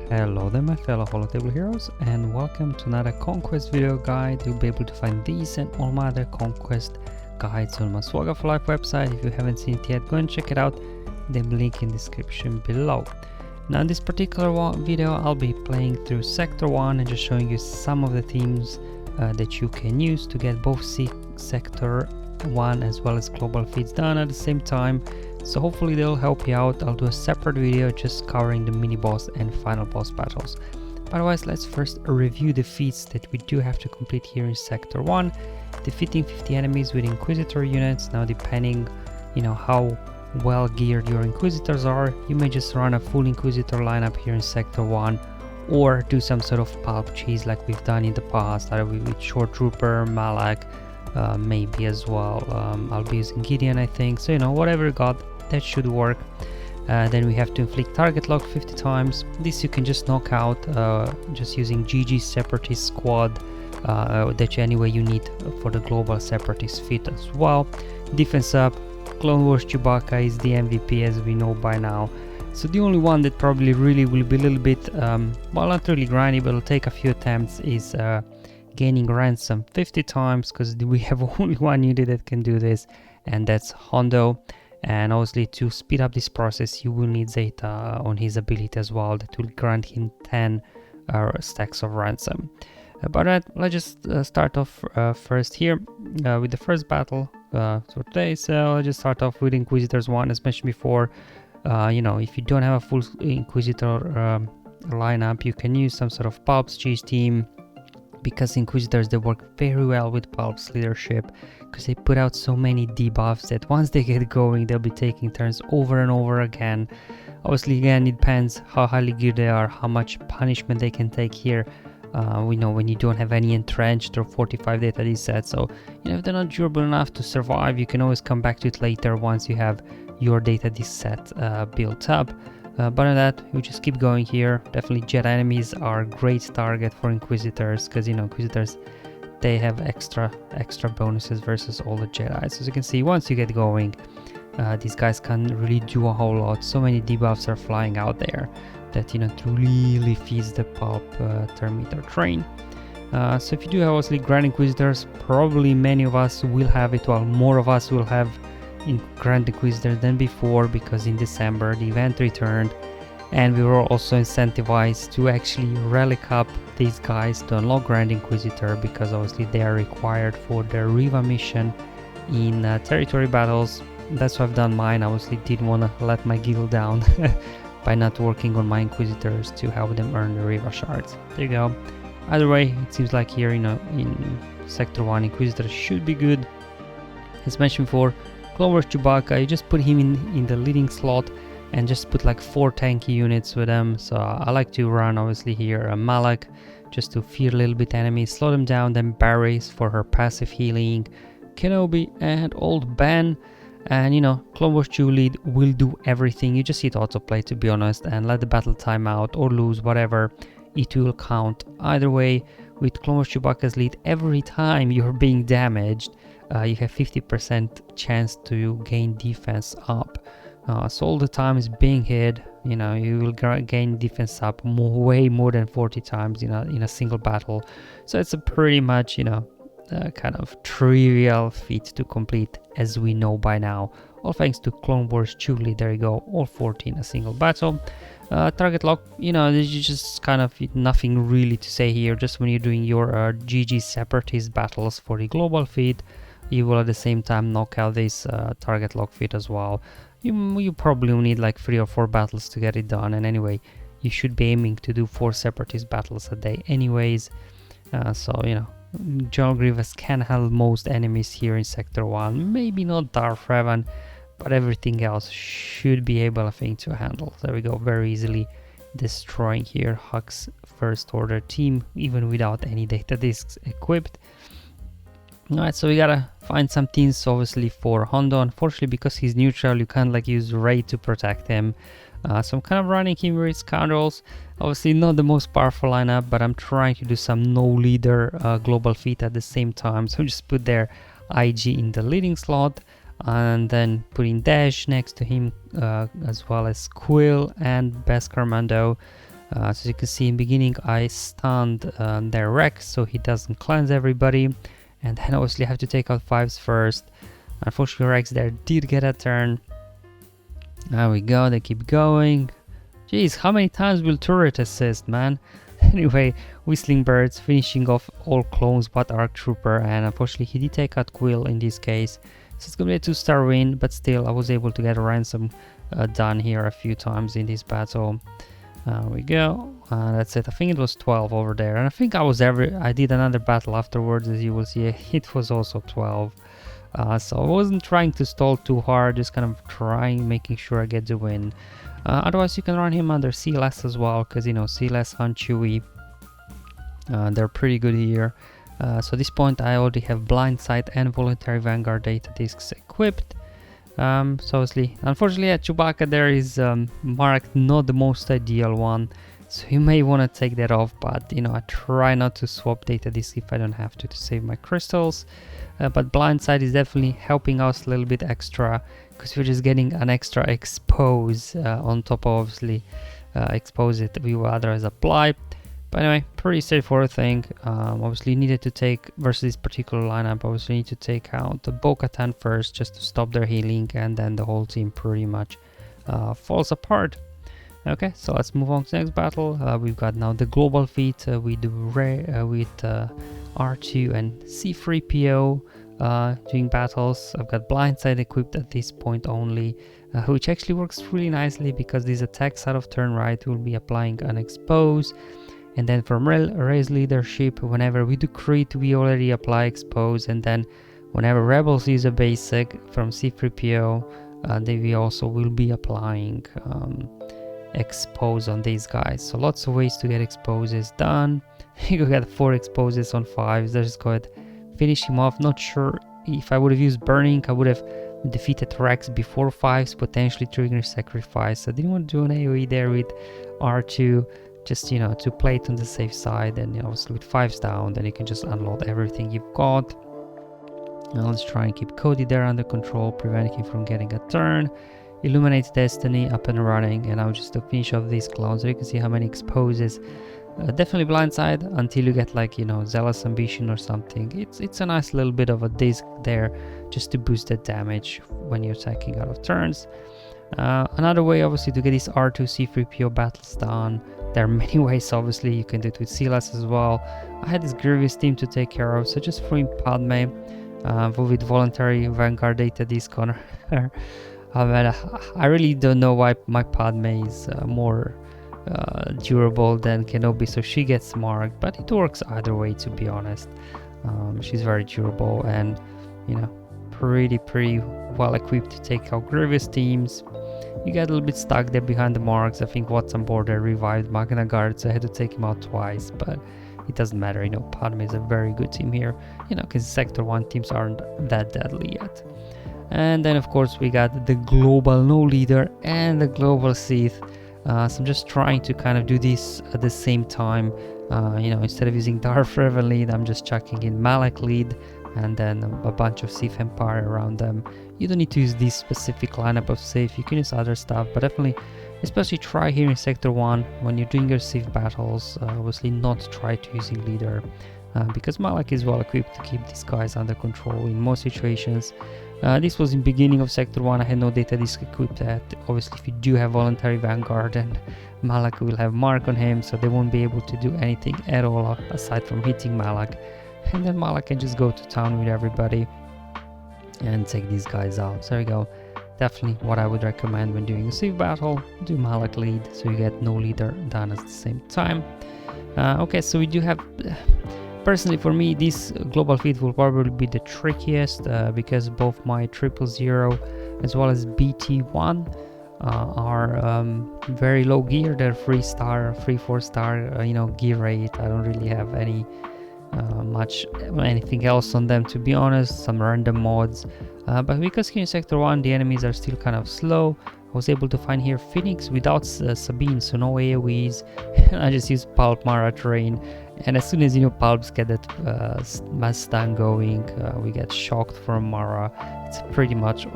Hello there my fellow holotable heroes, and welcome to another Conquest video guide. You'll be able to find these and all my other Conquest guides on my SWGOH for Life website. If you haven't seen it yet, go and check it out. The link in the description below. Now in this particular video I'll be playing through Sector 1 and just showing you some of the themes that you can use to get both Sector 1 as well as global feats done at the same time. So hopefully they'll help you out. I'll do a separate video just covering the mini boss and final boss battles. But otherwise, let's first review the feats that we do have to complete here in Sector 1. Defeating 50 enemies with Inquisitor units. Now depending, how well geared your Inquisitors are, you may just run a full Inquisitor lineup here in Sector 1, or do some sort of pulp cheese like we've done in the past, either with Short Trooper, Malak, maybe as well. I'll be using Gideon, I think. So whatever you got, that should work. Then we have to inflict target lock 50 times. This you can just knock out just using GG Separatist Squad, that anyway you need for the global Separatist feat as well. Defense Up, Clone Wars Chewbacca is the MVP as we know by now. So the only one that probably really will be a little bit, well, not really grindy, but it'll take a few attempts, is gaining Ransom 50 times, because we have only one unit that can do this, and that's Hondo. And obviously to speed up this process you will need Zeta on his ability as well, that will grant him 10 stacks of Ransom. But let's just start off first here with the first battle for today. So I'll just start off with Inquisitors 1. As mentioned before, if you don't have a full Inquisitor lineup, you can use some sort of Pulp's cheese team, because Inquisitors, they work very well with Pulp's leadership, because they put out so many debuffs that once they get going they'll be taking turns over and over again. Obviously again it depends how highly geared they are, how much punishment they can take here. We know when you don't have any entrenched or 45 data this set, so if they're not durable enough to survive, you can always come back to it later once you have your data this set built up. But on that, we just keep going here. Definitely Jedi enemies are a great target for Inquisitors, because Inquisitors, they have extra bonuses versus all the Jedi. So as you can see, once you get going, these guys can't really do a whole lot. So many debuffs are flying out there that really feeds the Pulp Terminator train. So if you do have obviously Grand Inquisitors, probably many of us will have it, while more of us will have in Grand Inquisitor than before, because in December the event returned and we were also incentivized to actually relic up these guys to unlock Grand Inquisitor, because obviously they are required for the Riva mission in territory battles. That's why I've done mine. I obviously didn't want to let my guild down by not working on my Inquisitors to help them earn the Riva shards. There you go. Either way, it seems like here in Sector 1 Inquisitors should be good. As mentioned before, Clone Wars Chewbacca, you just put him in the leading slot and just put like 4 tanky units with him. So I like to run obviously here Malak, just to fear a little bit enemies, slow them down, then Barry's for her passive healing, Kenobi and old Ben. And Clone Wars Chewie lead will do everything. You just hit autoplay, to be honest, and let the battle time out or lose, whatever, it will count. Either way, with Clone Wars Chewbacca's lead, every time you're being damaged, you have 50% chance to gain defense up. So all the time is being hit, you will gain defense up way more than 40 times in a single battle. So it's a pretty much kind of trivial feat to complete, as we know by now, all thanks to Clone Wars Chewie. There you go, all 40 in a single battle. Target lock, there's just kind of nothing really to say here. Just when you're doing your GG Separatist battles for the global feat, you will at the same time knock out this target lock feat as well. You probably need like 3 or 4 battles to get it done, and anyway you should be aiming to do 4 Separatist battles a day anyways. So General Grievous can handle most enemies here in Sector 1, maybe not Darth Revan, but everything else should be able, I think, to handle. There we go, very easily destroying here Huck's First Order team, even without any data discs equipped. Alright, so we gotta find some teams obviously for Hondo. Unfortunately, because he's neutral, you can't like use Ray to protect him. So I'm kind of running him with Scoundrels. Obviously not the most powerful lineup, but I'm trying to do some no leader global feat at the same time. So just put their IG in the leading slot, and then putting Dash next to him, as well as Quill and Beskar Mando. So as you can see in beginning, I stunned their Rex so he doesn't cleanse everybody, and then obviously I have to take out 5s first. Unfortunately, Rex there did get a turn. There we go, they keep going. Jeez, how many times will turret assist, man? Anyway, Whistling Birds finishing off all clones but Arc Trooper, and unfortunately he did take out Quill in this case. So it's gonna be a 2-star win, but still I was able to get a Ransom done here a few times in this battle. There we go. That's it. I think it was 12 over there, and I think I did another battle afterwards, as you will see. It was also 12. So I wasn't trying to stall too hard, just kind of making sure I get the win. Otherwise, you can run him under CLS as well, because you know CLS on Chewie, they're pretty good here. So at this point, I already have Blind Sight and Voluntary Vanguard data discs equipped. So obviously, unfortunately, Chewbacca there is marked not the most ideal one, so you may want to take that off. But you know, I try not to swap data disc if I don't have to save my crystals. But Blind Sight is definitely helping us a little bit extra, because we're just getting an extra expose on top of obviously expose it we would otherwise apply. But anyway, pretty straightforward thing. Obviously needed to take, versus this particular lineup, obviously need to take out the Bo-Katan first just to stop their healing, and then the whole team pretty much falls apart. Okay, so let's move on to the next battle. We've got now the global feat with R2 and C-3PO doing battles. I've got Blindside equipped at this point only, which actually works really nicely because these attacks out of turn right will be applying an expose. And then from Rey's leadership, whenever we do crit, we already apply expose. And then whenever Rebels use a basic from C-3PO, then we also will be applying expose on these guys. So lots of ways to get exposes done. You could get 4 exposes on 5s. Let's just go ahead, finish him off. Not sure if I would have used burning, I would have defeated Rex before 5s, potentially triggering sacrifice. I didn't want to do an AoE there with R2, just you know, to play it on the safe side. And you know, obviously with 5s down, then you can just unload everything you've got. Now let's try and keep Cody there under control, preventing him from getting a turn. Illuminates Destiny up and running, and now just to finish off these clones, so you can see how many exposes. Definitely Blindside until you get like, you know, Zealous Ambition or something. It's a nice little bit of a disc there just to boost the damage when you're attacking out of turns. Another way obviously to get these R2 C-3PO battles done, there are many ways. Obviously you can do it with CLS as well. I had this Grievous team to take care of, so just throwing Padme with Voluntary Vanguard data disc on her. I really don't know why my Padme is more durable than Kenobi, so she gets marked, but it works either way, to be honest. She's very durable and, you know, pretty well equipped to take out Grievous teams. You get a little bit stuck there behind the marks. I think Watson Border revived Magna Guard, so I had to take him out twice, but it doesn't matter. You know, Padme is a very good team here, you know, because Sector 1 teams aren't that deadly yet. And then of course we got the global no leader and the global Sith. So I'm just trying to kind of do this at the same time. You know, instead of using Darth Revan lead, I'm just chucking in Malak lead and then a bunch of Sith Empire around them. You don't need to use this specific lineup of Sith, you can use other stuff, but definitely, especially try here in Sector 1 when you're doing your Sith battles, obviously not try to using leader, because Malak is well equipped to keep these guys under control in most situations. This was in beginning of Sector 1, I had no data disc equipped yet. Obviously if you do have Voluntary Vanguard, and Malak will have mark on him, so they won't be able to do anything at all aside from hitting Malak. And then Malak can just go to town with everybody and take these guys out. So there you go. Definitely what I would recommend when doing a Sith battle. Do Malak lead, so you get no leader done at the same time. Okay, so we do have... Personally, for me, this global feat will probably be the trickiest because both my 000 as well as BT1 are very low gear. They're 3-star, 4-star, you know, gear rate. I don't really have any anything else on them, to be honest. Some random mods, but because here in Sector 1 the enemies are still kind of slow, I was able to find here Phoenix without Sabine, so no AoEs. I just used Pulp Mara terrain, and as soon as Pulps get that mass stun going, we get shocked from Mara. It's pretty much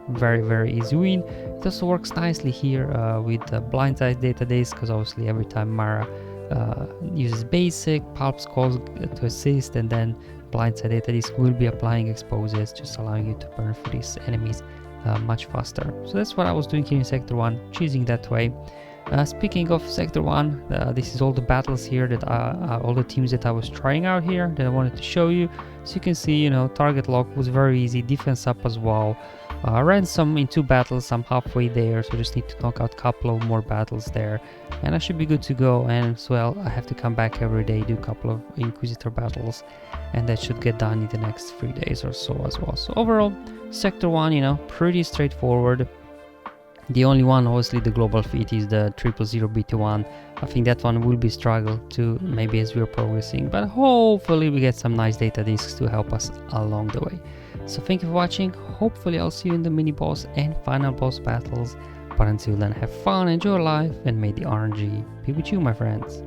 very, very easy win. It also works nicely here with the blindside data days, because obviously every time Mara uses basic, Pulps calls to assist, and then blindside data disc will be applying exposes, just allowing you to burn for these enemies much faster. So that's what I was doing here in Sector 1, choosing that way. Speaking of Sector 1, this is all the battles here that all the teams that I was trying out here that I wanted to show you. So you can see, target lock was very easy, Defens Up as well. Ransom in 2 battles, I'm halfway there, so just need to knock out a couple of more battles there, and I should be good to go. And as well, I have to come back every day, do a couple of Inquisitor battles, and that should get done in the next 3 days or so as well. So overall, Sector 1, pretty straightforward. The only one, obviously, the global feat is the 000 BT1. I think that one will be struggle to maybe as we're progressing, but hopefully we get some nice data discs to help us along the way. So thank you for watching. Hopefully I'll see you in the mini boss and final boss battles. But until then, have fun, enjoy life, and may the RNG be with you, my friends.